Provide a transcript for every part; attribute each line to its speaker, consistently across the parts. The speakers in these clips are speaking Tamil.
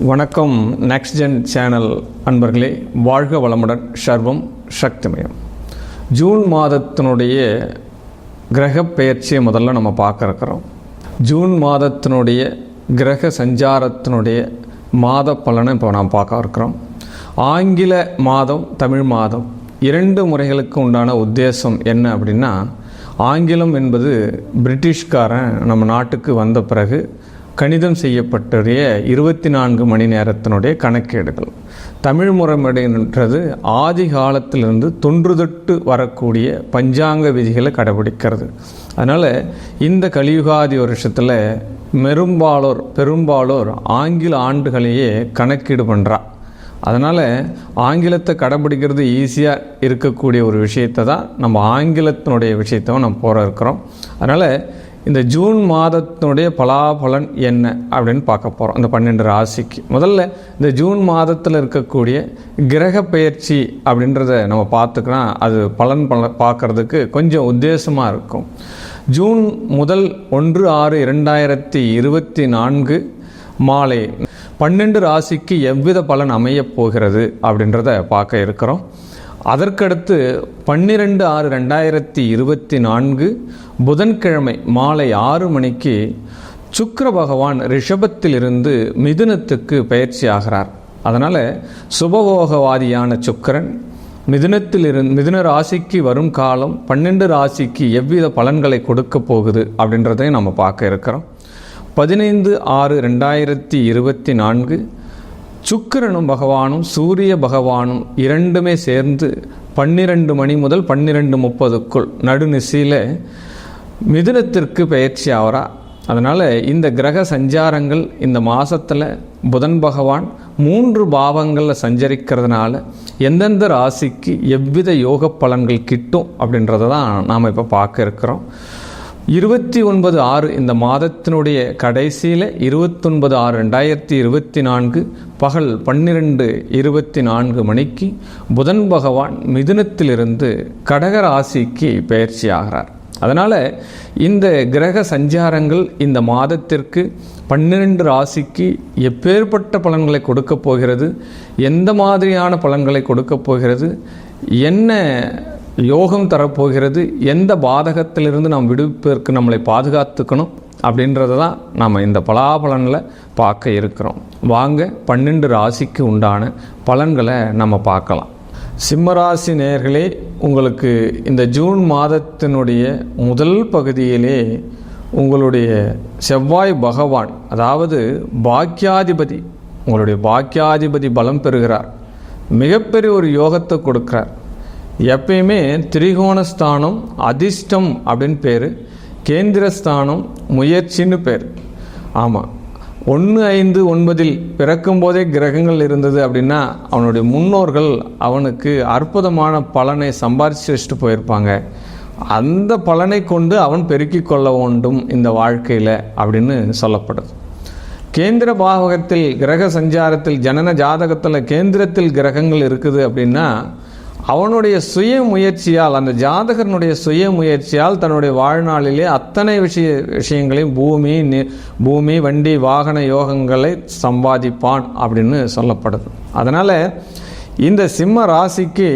Speaker 1: வணக்கம். நெக்ஸ்ட் ஜென் சேனல் அன்பர்களே, வாழ்க வளமுடன். சர்வம் சக்திமயம். ஜூன் மாதத்தினுடைய கிரக பெயர்ச்சியை முதல்ல நம்ம பார்க்க இருக்கிறோம். ஜூன் மாதத்தினுடைய கிரக சஞ்சாரத்தினுடைய மாத பலனை இப்போ நாம் பார்க்க இருக்கிறோம். ஆங்கில மாதம், தமிழ் மாதம் இரண்டு முறைகளுக்கு உண்டான உத்தேசம் என்ன அப்படின்னா, ஆங்கிலம் என்பது பிரிட்டிஷ்காரன் நம்ம நாட்டுக்கு வந்த பிறகு கணிதம் செய்யப்பட்டுடைய 24 மணி நேரத்தினுடைய கணக்கேடுகள். தமிழ் முறைமைன்றது ஆதி காலத்திலிருந்து தொன்றுதொட்டு வரக்கூடிய பஞ்சாங்க விதிகளை கடைபிடிக்கிறது. அதனால் இந்த கலியுகாதி வருஷத்தில் பெரும்பாலோர் ஆங்கில ஆண்டுகளையே கணக்கீடு பண்ணுறா. அதனால் ஆங்கிலத்தை கடைபிடிக்கிறது ஈஸியாக இருக்கக்கூடிய ஒரு விஷயத்தை தான் நம்ம ஆங்கிலத்தினுடைய விஷயத்தை நம்ம போகிற இருக்கிறோம். அதனால் இந்த ஜூன் மாதத்தினுடைய பலாபலன் என்ன அப்படின்னு பார்க்க போகிறோம். அந்த 12 ராசிக்கு முதல்ல இந்த ஜூன் மாதத்தில் இருக்கக்கூடிய கிரக பெயர்ச்சி அப்படின்றத நம்ம பார்த்துக்கலாம். அது பலன் பார்க்குறதுக்கு கொஞ்சம் உத்தேசமாக இருக்கும். ஜூன் முதல் 1/6/2024 மாலை 12 ராசிக்கு எவ்வித பலன் அமையப் போகிறது அப்படின்றத பார்க்க இருக்கிறோம். அதற்கடுத்து 12/6/2024 புதன்கிழமை மாலை 6 மணிக்கு சுக்கிர பகவான் ரிஷபத்திலிருந்து மிதுனத்துக்கு பயிற்சி ஆகிறார். அதனால் சுபபோகவாதியான சுக்கிரன் மிதுன ராசிக்கு வரும் காலம் 12 ராசிக்கு எவ்வித பலன்களை கொடுக்க போகுது அப்படின்றதையும் நம்ம பார்க்க இருக்கிறோம். 15/6/2024 சுக்கிரனும் பகவானும் சூரிய பகவானும் இரண்டுமே சேர்ந்து 12 மணி முதல் 12:30க்குள் நடுநிசையில் மிதுனத்திற்கு பயிற்சி ஆகிறா. அதனால் இந்த கிரக சஞ்சாரங்கள் இந்த மாதத்தில் புதன் பகவான் 3 பாவங்களில் சஞ்சரிக்கிறதுனால எந்தெந்த ராசிக்கு எவ்வித யோக பலன்கள் கிட்டும் அப்படின்றத தான் நாம் இப்போ பார்க்க இருக்கிறோம். 29/6 இந்த மாதத்தினுடைய கடைசியில் 29/6/2024 பகல் 12:24 மணிக்கு புதன் பகவான் மிதுனத்திலிருந்து கடக ராசிக்கு பயிற்சி ஆகிறார். அதனால் இந்த கிரக சஞ்சாரங்கள் இந்த மாதத்திற்கு 12 ராசிக்கு எப்பேற்பட்ட பலன்களை கொடுக்க போகிறது, எந்த மாதிரியான பலன்களை கொடுக்க போகிறது, என்ன யோகம் தரப்போகிறது, எந்த பாதகத்திலிருந்து நாம் விடுவிப்பதற்கு நம்மளை பாதுகாத்துக்கணும் அப்படின்றத தான் நாம் இந்த பலாபலனில் பார்க்க இருக்கிறோம். வாங்க 12 ராசிக்கு உண்டான பலன்களை நம்ம பார்க்கலாம். சிம்மராசி நேயர்களே, உங்களுக்கு இந்த ஜூன் மாதத்தினுடைய முதல் பகுதியிலே உங்களுடைய செவ்வாய் பகவான், அதாவது பாக்கியாதிபதி, உங்களுடைய பாக்கியாதிபதி பலம் பெறுகிறார். மிகப்பெரிய ஒரு யோகத்தை கொடுக்கிறார். எப்பயுமே திரிகோணஸ்தானம் அதிர்ஷ்டம் அப்படின்னு பேர், கேந்திரஸ்தானம் முயற்சின்னு பேர். ஆமாம், 1-5-9 பிறக்கும் போதே கிரகங்கள் இருந்தது அப்படின்னா அவனுடைய முன்னோர்கள் அவனுக்கு அற்புதமான பலனை சம்பாதிச்சு வச்சுட்டு போயிருப்பாங்க. அந்த பலனை கொண்டு அவன் பெருக்கிக் கொள்ள வேண்டும் இந்த வாழ்க்கையில் அப்படின்னு சொல்லப்படுது. கேந்திர பாவகத்தில் கிரக சஞ்சாரத்தில் ஜனன ஜாதகத்தில் கேந்திரத்தில் கிரகங்கள் இருக்குது அப்படின்னா அவனுடைய சுய முயற்சியால், அந்த ஜாதகனுடைய சுய முயற்சியால் தன்னுடைய வாழ்நாளிலே அத்தனை விஷயங்களையும் பூமி வண்டி வாகன யோகங்களை சம்பாதிப்பான் அப்படின்னு சொல்லப்படுது. அதனால் இந்த சிம்ம ராசிக்கு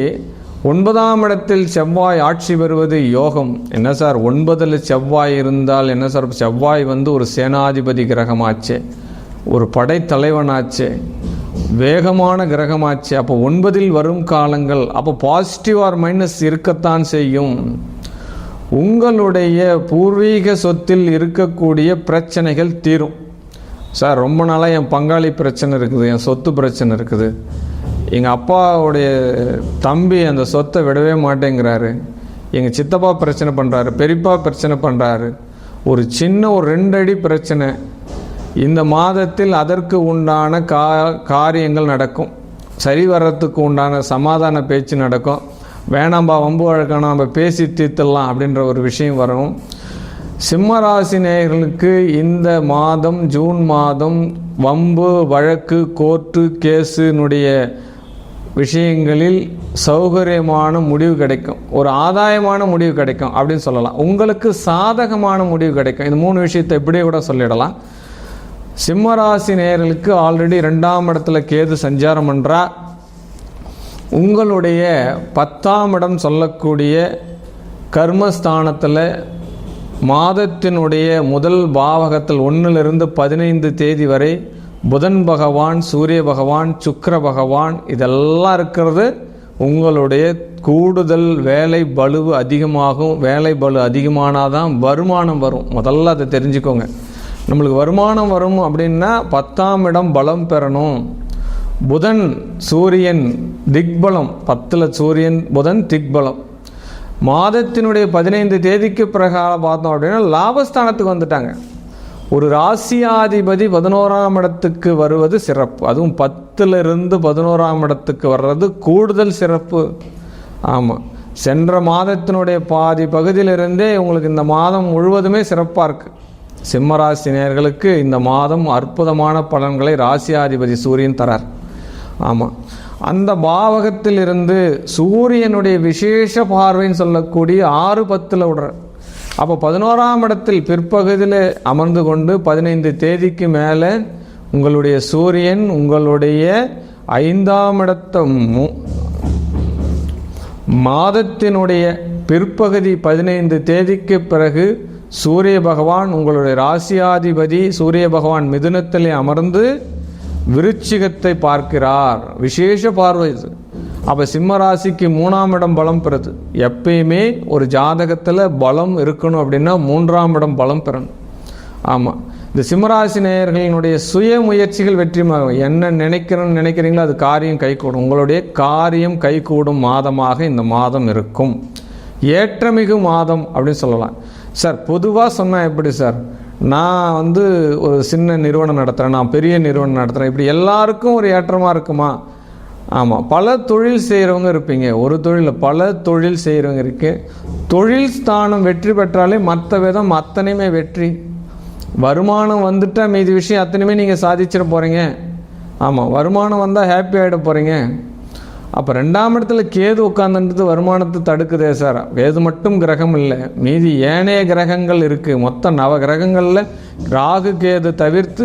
Speaker 1: 9ஆம் இடத்தில் செவ்வாய் ஆட்சி பெறுவது யோகம். என்ன சார், 9ல் செவ்வாய் இருந்தால் என்ன சார்? செவ்வாய் ஒரு சேனாதிபதி கிரகமாச்சே, ஒரு படைத்தலைவனாச்சே, வேகமான கிரகமாச்சு. அப்போ 9ல் வரும் காலங்கள் அப்போ பாசிட்டிவ் ஆர் மைனஸ் இருக்கத்தான் செய்யும். உங்களுடைய பூர்வீக சொத்தில் இருக்கக்கூடிய பிரச்சனைகள் தீரும். சார், ரொம்ப நாளாக என் பங்காளி பிரச்சனை இருக்குது, என் சொத்து பிரச்சனை இருக்குது, எங்கள் அப்பாவுடைய தம்பி அந்த சொத்தை விடவே மாட்டேங்கிறாரு, எங்கள் சித்தப்பா பிரச்சனை பண்ணுறாரு, பெரியப்பா பிரச்சனை பண்ணுறாரு, ஒரு 2 அடி பிரச்சனை. இந்த மாதத்தில் அதற்கு உண்டான காரியங்கள் நடக்கும். சரி வர்றதுக்கு உண்டான சமாதான பேச்சு நடக்கும். வேணாம்பா, வம்பு வழக்கம் நம்ம பேசி தீர்த்தலாம் அப்படின்ற ஒரு விஷயம் வரும். சிம்மராசி நேயர்களுக்கு இந்த மாதம், ஜூன் மாதம், வம்பு வழக்கு கோர்ட்டு கேஸினுடைய விஷயங்களில் சௌகரியமான முடிவு கிடைக்கும், ஒரு ஆதாயமான முடிவு கிடைக்கும் அப்படின்னு சொல்லலாம். உங்களுக்கு சாதகமான முடிவு கிடைக்கும். இந்த 3 விஷயத்தை இப்படியே கூட சொல்லிடலாம். சிம்மராசி நேயர்களுக்கு ஆல்ரெடி 2ஆம் இடத்துல கேது சஞ்சாரம் பண்ணுறா. உங்களுடைய 10ஆம் இடம் சொல்லக்கூடிய கர்மஸ்தானத்தில் மாதத்தினுடைய முதல் பாவகத்தில் 1லிருந்து 15 தேதி வரை புதன் பகவான், சூரிய பகவான், சுக்கிர பகவான் இதெல்லாம் இருக்கிறது. உங்களுடைய கூடுதல் வேலை பளுவு அதிகமாகும். வேலை பளு அதிகமானாதான் வருமானம் வரும். முதல்ல அதை தெரிஞ்சுக்கோங்க. நம்மளுக்கு வருமானம் வரும் அப்படின்னா 10ஆம் இடம் பலம் பெறணும். புதன் சூரியன் திக்பலம், 10ல் சூரியன் புதன் திக்பலம். மாதத்தினுடைய 15 தேதிக்கு பிறகால பார்த்தோம் அப்படின்னா லாபஸ்தானத்துக்கு வந்துட்டாங்க. ஒரு ராசியாதிபதி 11ஆம் இடத்துக்கு வருவது சிறப்பு. அதுவும் 10லிருந்து 11ஆம் இடத்துக்கு வர்றது கூடுதல் சிறப்பு. ஆமாம், சென்ற மாதத்தினுடைய பாதி பகுதியிலிருந்தே உங்களுக்கு இந்த மாதம் முழுவதுமே சிறப்பாக இருக்குது. சிம்மராசி நேயர்களுக்கு இந்த மாதம் அற்புதமான பலன்களை ராசியாதிபதி சூரியன் தரார். ஆமாம், அந்த பாவகத்திலிருந்து சூரியனுடைய விசேஷ பார்வைன்னு சொல்லக்கூடிய 6-10 விடுறார். அப்போ 11ஆம் இடத்தில் பிற்பகுதியில் அமர்ந்து கொண்டு 15 தேதிக்கு மேலே உங்களுடைய சூரியன் உங்களுடைய 5ஆம் இடத்தை மாதத்தினுடைய பிற்பகுதி 15 தேதிக்கு பிறகு சூரிய பகவான் உங்களுடைய ராசியாதிபதி சூரிய பகவான் மிதுனத்திலே அமர்ந்து விருச்சிகத்தை பார்க்கிறார். விசேஷ பார்வை இது. அப்போ சிம்ம ராசிக்கு 3ஆம் இடம் பலம் பெறுது. எப்பயுமே ஒரு ஜாதகத்தில் பலம் இருக்கணும் அப்படின்னா 3ஆம் இடம் பலம் பெறணும். ஆமாம், இந்த சிம்மராசி நேயர்களினுடைய சுய முயற்சிகள் வெற்றிமாகும். என்ன நினைக்கிறீங்களோ அது காரியம் கைகூடும். உங்களுடைய காரியம் கைகூடும் மாதமாக இந்த மாதம் இருக்கும். ஏற்றமிகு மாதம் அப்படின்னு சொல்லலாம். சார் பொதுவாக சொன்னால் எப்படி சார்? நான் ஒரு சின்ன நிறுவனம் நடத்துகிறேன், நான் பெரிய நிறுவனம் நடத்துகிறேன், இப்படி எல்லாருக்கும் ஒரு ஏற்றமாக இருக்குமா? ஆமாம், பல தொழில் செய்கிறவங்க இருப்பீங்க. ஒரு தொழில் பல தொழில் செய்கிறவங்க இருக்கு. தொழில் ஸ்தானம் வெற்றி பெற்றாலே மற்ற விதம் அத்தனையுமே வெற்றி. வருமானம் வந்துட்டால் மீதி விஷயம் அத்தனையுமே நீங்கள் சாதிச்சிட போகிறீங்க. ஆமாம், வருமானம் வந்தால் ஹாப்பி ஆகிட போகிறீங்க. அப்போ 2ஆம் இடத்துல கேது உட்காந்துன்றது வருமானத்தை தடுக்குதே சார். கேது மட்டும் கிரகம் இல்லை, மீதி ஏனைய கிரகங்கள் இருக்குது. மொத்தம் 9 கிரகங்களில் ராகு கேது தவிர்த்து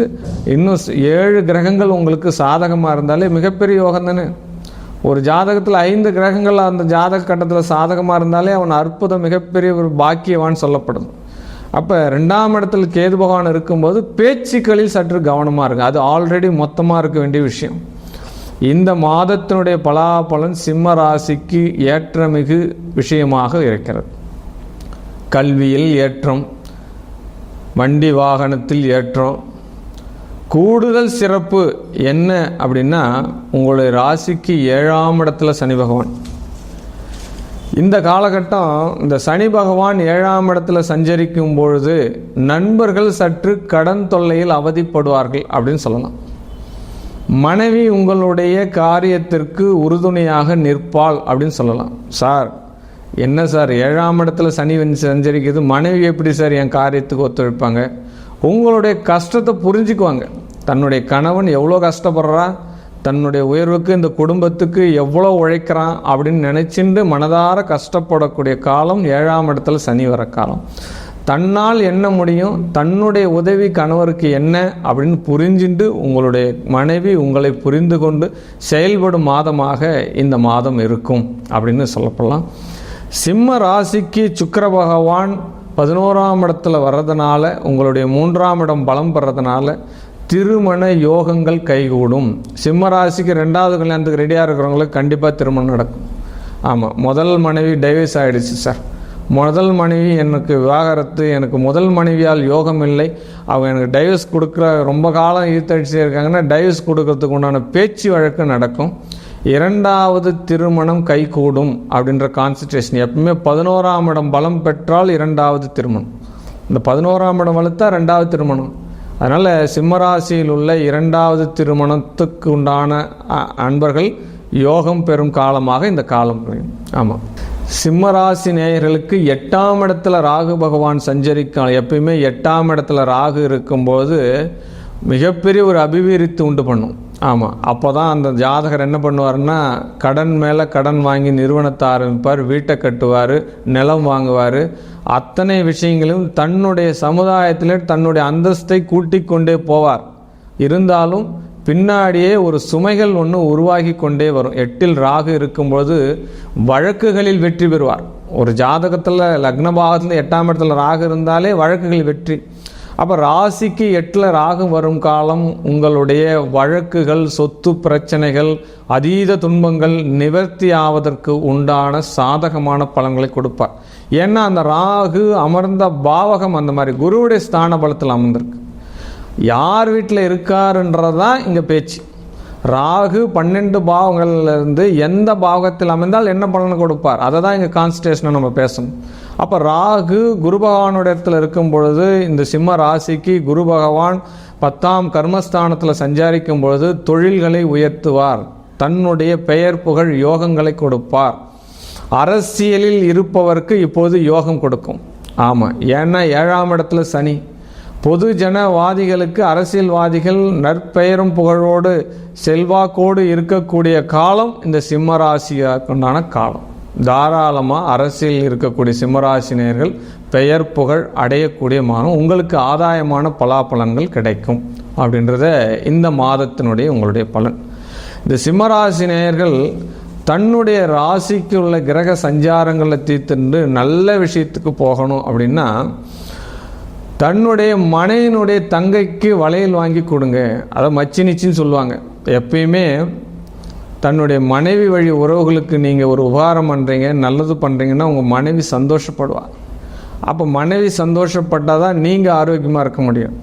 Speaker 1: இன்னும் 7 கிரகங்கள் உங்களுக்கு சாதகமாக இருந்தாலே மிகப்பெரிய யோகம் தானே. ஒரு ஜாதகத்தில் 5 கிரகங்கள் அந்த ஜாதக கட்டத்தில் சாதகமாக இருந்தாலே அவன் அற்புதம், மிகப்பெரிய ஒரு பாக்கியவான் சொல்லப்படும். அப்போ 2ஆம் இடத்துல கேது பகவான் இருக்கும்போது பேச்சுக்களில் சற்று கவனமாக இருக்குது. அது ஆல்ரெடி மொத்தமாக இருக்க வேண்டிய விஷயம். இந்த மாதத்தினுடைய பலாபலன் சிம்ம ராசிக்கு ஏற்றமிகு விஷயமாக இருக்கிறது. கல்வியில் ஏற்றம், வண்டி வாகனத்தில் ஏற்றம். கூடுதல் சிறப்பு என்ன அப்படின்னா உங்களுடைய ராசிக்கு 7ஆம் இடத்துல சனி பகவான். இந்த காலகட்டம் இந்த சனி பகவான் 7ஆம் இடத்துல சஞ்சரிக்கும் பொழுது நண்பர்கள் சற்று கடன் தொல்லையில் அவதிப்படுவார்கள் அப்படின்னு சொல்லலாம். மனைவி உங்களுடைய காரியத்திற்கு உறுதுணையாக நிற்பாள் அப்படின்னு சொல்லலாம். சார் என்ன சார் 7ஆம் இடத்துல சனி சஞ்சரிக்கிறது, மனைவி எப்படி சார் என் காரியத்துக்கு ஒத்துழைப்பாங்க? உங்களுடைய கஷ்டத்தை புரிஞ்சுக்குவாங்க. தன்னுடைய கணவன் எவ்வளோ கஷ்டப்படுறா, தன்னுடைய உயர்வுக்கு இந்த குடும்பத்துக்கு எவ்வளோ உழைக்கிறான் அப்படின்னு நினச்சிண்டு மனதார கஷ்டப்படக்கூடிய காலம் 7ஆம் இடத்துல சனி வர காலம். தன்னால் என்ன முடியும், தன்னுடைய உதவி கணவருக்கு என்ன அப்படின்னு புரிஞ்சுட்டு உங்களுடைய மனைவி உங்களை புரிந்து கொண்டு செயல்படும் மாதமாக இந்த மாதம் இருக்கும் அப்படின்னு சொல்லப்படலாம். சிம்ம ராசிக்கு சுக்கிர பகவான் 11ஆம் இடத்துல வர்றதுனால உங்களுடைய 3ஆம் இடம் பலம் பெறதுனால திருமண யோகங்கள் கைகூடும். சிம்ம ராசிக்கு 2வது கல்யாணத்துக்கு ரெடியாக இருக்கிறவங்களுக்கு கண்டிப்பாக திருமணம் நடக்கும். ஆமாம், முதல் மனைவி டைவர்ஸ் ஆகிடுச்சு சார். முதல் மனைவி எனக்கு விவாகரத்து, எனக்கு முதல் மனைவியால் யோகம் இல்லை, அவங்க எனக்கு டைவர்ஸ் கொடுக்குற ரொம்ப காலம் ஈர்த்தடிச்சு இருக்காங்கன்னா டைவர்ஸ் கொடுக்கறதுக்கு உண்டான பேச்சு வழக்கு நடக்கும். 2வது திருமணம் கைகூடும் அப்படின்ற கான்சன்ட்ரேஷன். எப்பவுமே 11ஆம் இடம் பலம் பெற்றால் 2வது திருமணம். இந்த 11ஆம் இடம் வலுத்தா 2வது திருமணம். அதனால் சிம்மராசியில் உள்ள 2வது திருமணத்துக்கு உண்டான அன்பர்கள் யோகம் பெறும் காலமாக இந்த காலம். ஆமாம், சிம்மராசி நேயர்களுக்கு 8ஆம் இடத்துல ராகு பகவான் சஞ்சரிக்க. எப்பயுமே 8ஆம் இடத்துல ராகு இருக்கும்போது மிகப்பெரிய ஒரு அபிவிருத்தி உண்டு பண்ணும். ஆமாம், அப்போ தான் அந்த ஜாதகர் என்ன பண்ணுவார்னா கடன் மேலே கடன் வாங்கி நிறுவனத்தை ஆரம்பிப்பார், வீட்டை கட்டுவார், நிலம் வாங்குவார். அத்தனை விஷயங்களும் தன்னுடைய சமுதாயத்தில் தன்னுடைய அந்தஸ்தை கூட்டி கொண்டே போவார். இருந்தாலும் பின்னாடியே ஒரு சுமைகள் ஒன்று உருவாகி கொண்டே வரும். 8ல் ராகு இருக்கும்பொழுது வழக்குகளில் வெற்றி பெறுவார். ஒரு ஜாதகத்தில் லக்ன பாகத்தில் 8ஆம் இடத்துல ராகு இருந்தாலே வழக்குகள் வெற்றி. அப்போ ராசிக்கு 8ல் ராகு வரும் காலம் உங்களுடைய வழக்குகள், சொத்து பிரச்சனைகள், அதீத துன்பங்கள் நிவர்த்தி ஆவதற்கு உண்டான சாதகமான பலன்களை கொடுப்பார். ஏன்னா அந்த ராகு அமர்ந்த பாவகம் அந்த மாதிரி குருவுடைய ஸ்தான பலத்தில் அமர்ந்திருக்கு. யார் வீட்டில் இருக்காருன்றதான் இங்கே பேச்சு. ராகு 12 பாவங்கள்லேருந்து எந்த பாவகத்தில் அமைந்தால் என்ன பலனை கொடுப்பார், அதை தான் இங்கே கான்சன்ட்ரேஷனை நம்ம பேசணும். அப்போ ராகு குரு பகவானுடைய இடத்துல இருக்கும் பொழுது இந்த சிம்ம ராசிக்கு குரு பகவான் 10ஆம் கர்மஸ்தானத்தில் சஞ்சாரிக்கும் பொழுது தொழில்களை உயர்த்துவார், தன்னுடைய பெயர் புகழ் யோகங்களை கொடுப்பார். அரசியலில் இருப்பவருக்கு இப்போது யோகம் கொடுக்கும். ஆமாம், ஏன்னா 7ஆம் இடத்துல சனி. பொது ஜனவாதிகளுக்கு, அரசியல்வாதிகள் நற்பெயரும் புகழோடு செல்வாக்கோடு இருக்கக்கூடிய காலம் இந்த சிம்மராசிக்குண்டான காலம். தாராளமாக அரசியல் இருக்கக்கூடிய சிம்மராசினியர்கள் பெயர் புகழ் அடையக்கூடிய மாதம். உங்களுக்கு ஆதாயமான பலாபலன்கள் கிடைக்கும் அப்படின்றத இந்த மாதத்தினுடைய உங்களுடைய பலன். இந்த சிம்மராசினியர்கள் தன்னுடைய ராசிக்கு உள்ள கிரக சஞ்சாரங்களை தீர்த்துண்டு நல்ல விஷயத்துக்கு போகணும் அப்படின்னா தன்னுடைய மனைவினுடைய தங்கைக்கு வளையல் வாங்கி கொடுங்க. அதை மச்சினிச்சின்னு சொல்லுவாங்க. எப்பயுமே தன்னுடைய மனைவி வழி உறவுகளுக்கு நீங்கள் ஒரு உபகாரம் பண்ணுறீங்க, நல்லது பண்ணுறீங்கன்னா உங்கள் மனைவி சந்தோஷப்படுவாள். அப்போ மனைவி சந்தோஷப்பட்டால் தான் நீங்கள் ஆரோக்கியமாக இருக்க முடியும்.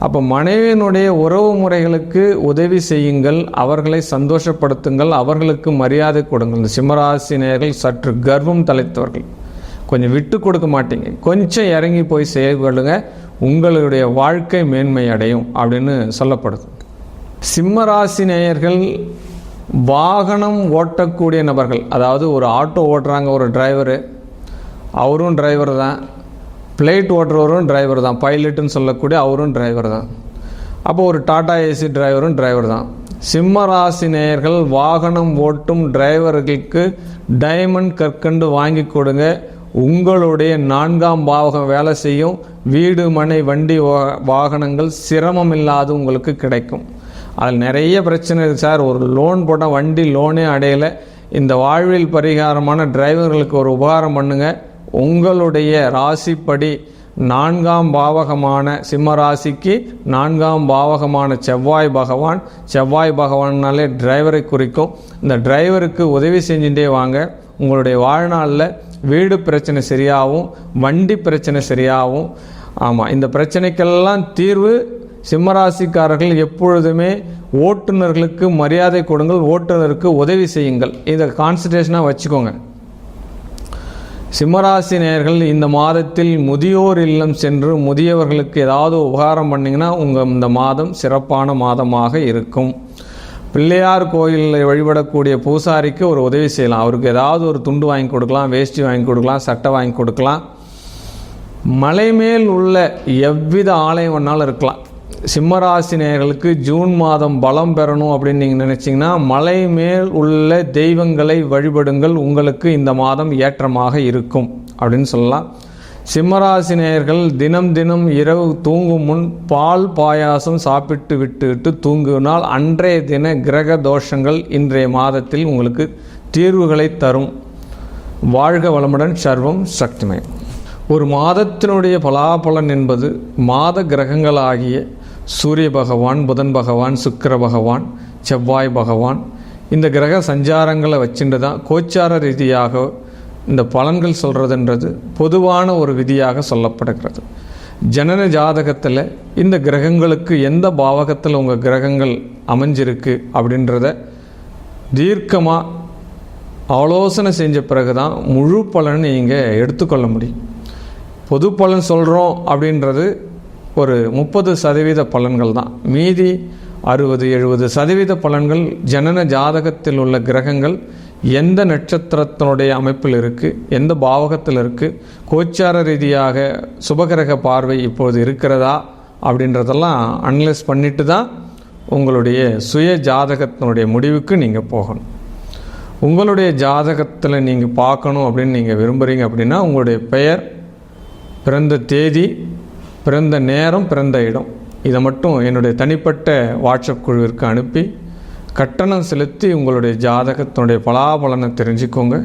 Speaker 1: அப்போ மனைவியினுடைய உறவு முறைகளுக்கு உதவி செய்யுங்கள், அவர்களை சந்தோஷப்படுத்துங்கள், அவர்களுக்கு மரியாதை கொடுங்கள். இந்த சிம்மராசினியர்கள் சற்று கர்வம் தலைத்தவர்கள், கொஞ்சம் விட்டு கொடுக்க மாட்டீங்க, கொஞ்சம் இறங்கி போய் செயல்படுங்க, உங்களுடைய வாழ்க்கை மேன்மை அடையும் அப்படின்னு சொல்லப்படுது. சிம்மராசி நேயர்கள் வாகனம் ஓட்டக்கூடிய நபர்கள், அதாவது ஒரு ஆட்டோ ஓட்டுறாங்க ஒரு டிரைவரு, அவரும் டிரைவர் தான், பிளேட் ஓட்டுறவரும் டிரைவர் தான், பைலட்டுன்னு சொல்லக்கூடிய அவரும் டிரைவர் தான். அப்போ ஒரு டாடா ஏசி டிரைவரும் டிரைவர் தான். சிம்மராசி நேயர்கள் வாகனம் ஓட்டும் டிரைவர்களுக்கு டைமண்ட் கற்கண்டு வாங்கி கொடுங்க. உங்களுடைய 4ஆம் பாவகம் வேலை செய்யும். வீடு மனை வண்டி வாகனங்கள் சிரமம் இல்லாது உங்களுக்கு கிடைக்கும். அதில் நிறைய பிரச்சனை இருக்குது சார், ஒரு லோன் போட்டால் வண்டி லோனே அடையலை. இந்த வாழ்வில் பரிகாரமான டிரைவர்களுக்கு ஒரு உபகாரம் பண்ணுங்க. உங்களுடைய ராசிப்படி 4ஆம் பாவகமான சிம்ம ராசிக்கு 4ஆம் பாவகமான செவ்வாய் பகவான்னாலே டிரைவரை குறிக்கும். இந்த டிரைவருக்கு உதவி செஞ்சுட்டே வாங்க. உங்களுடைய வாழ்நாளில் வீடு பிரச்சனை சரியாகும், வண்டி பிரச்சனை சரியாகும். ஆமாம், இந்த பிரச்சனைக்கெல்லாம் தீர்வு சிம்மராசிக்காரர்கள் எப்பொழுதுமே ஓட்டுநர்களுக்கு மரியாதை கொடுங்கள், ஓட்டுநருக்கு உதவி செய்யுங்கள். இதை கான்சன்ட்ரேஷனாக வச்சுக்கோங்க. சிம்மராசி நேயர்கள் இந்த மாதத்தில் முதியோர் இல்லம் சென்று முதியவர்களுக்கு ஏதாவது உபகாரம் பண்ணிங்கன்னா உங்கள் இந்த மாதம் சிறப்பான மாதமாக இருக்கும். பிள்ளையார் கோயிலில் வழிபடக்கூடிய பூசாரிக்கு ஒரு உதவி செய்யலாம். அவருக்கு ஏதாவது ஒரு துண்டு வாங்கி கொடுக்கலாம், வேஷ்டி வாங்கி கொடுக்கலாம், சட்டை வாங்கி கொடுக்கலாம். மலை மேல் உள்ள எவ்வித ஆலயம் வேணாலும் இருக்கலாம். சிம்மராசி நேயர்களுக்கு ஜூன் மாதம் பலம் பெறணும் அப்படின்னு நீங்கள் நினச்சிங்கன்னா மலை மேல் உள்ள தெய்வங்களை வழிபடுங்கள். உங்களுக்கு இந்த மாதம் ஏற்றமாக இருக்கும் அப்படின்னு சொல்லலாம். சிம்மராசி நேயர்கள் தினம் தினம் இரவு தூங்கும் முன் பால் பாயாசம் சாப்பிட்டு விட்டு தூங்கினால் அன்றைய தின கிரக தோஷங்கள் இன்றைய மாதத்தில் உங்களுக்கு தீர்வுகளை தரும். வாழ்க வளமுடன். சர்வம் சக்திமயம். ஒரு மாதத்தினுடைய பலாபலன் என்பது மாத கிரகங்களாகிய சூரிய பகவான், புதன் பகவான், சுக்கிர பகவான், செவ்வாய் பகவான், இந்த கிரக சஞ்சாரங்களை வச்சுட்டு தான் கோச்சார ரீதியாக இந்த பலன்கள் சொல்கிறதுன்றது பொதுவான ஒரு விதியாக சொல்லப்படுகிறது. ஜனன ஜாதகத்தில் இந்த கிரகங்களுக்கு எந்த பாவகத்தில் உங்கள் கிரகங்கள் அமைஞ்சிருக்கு அப்படின்றத தீர்க்கமாக ஆலோசனை செஞ்ச பிறகு தான் முழு பலன் நீங்கள் எடுத்துக்கொள்ள முடியும். பொது பலன் சொல்கிறோம் அப்படின்றது ஒரு 30% பலன்கள் தான். மீதி 60-70% பலன்கள் ஜனன ஜாதகத்தில் உள்ள கிரகங்கள் எந்த நட்சத்திரத்தினுடைய அமைப்பில் இருக்குது, எந்த பாவகத்தில் இருக்குது, கோச்சார ரீதியாக சுபகிரக பார்வை இப்போது இருக்கிறதா அப்படின்றதெல்லாம் அனலைஸ் பண்ணிட்டு தான் உங்களுடைய சுய ஜாதகத்தினுடைய முடிவுக்கு நீங்கள் போகணும். உங்களுடைய ஜாதகத்தில் நீங்கள் பார்க்கணும் அப்படின்னு நீங்கள் விரும்புகிறீங்க அப்படின்னா உங்களுடைய பெயர், பிறந்த தேதி, பிறந்த நேரம், பிறந்த இடம் இதை மட்டும் என்னுடைய தனிப்பட்ட வாட்ஸ்அப் குழுவிற்கு அனுப்பி கட்டணம் செலுத்தி உங்களுடைய ஜாதகத்தினுடைய பலாபலனை தெரிஞ்சுக்கோங்க.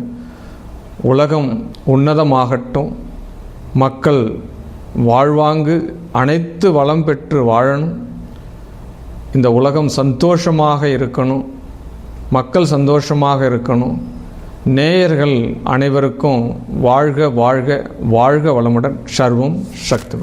Speaker 1: உலகம் உன்னதமாகட்டும், மக்கள் வாழ்வாங்கு அனைத்து வளம் பெற்று வாழணும், இந்த உலகம் சந்தோஷமாக இருக்கணும், மக்கள் சந்தோஷமாக இருக்கணும். நேயர்கள் அனைவருக்கும் வாழ்க வாழ்க வாழ்க வளமுடன். சர்வம் சக்தி.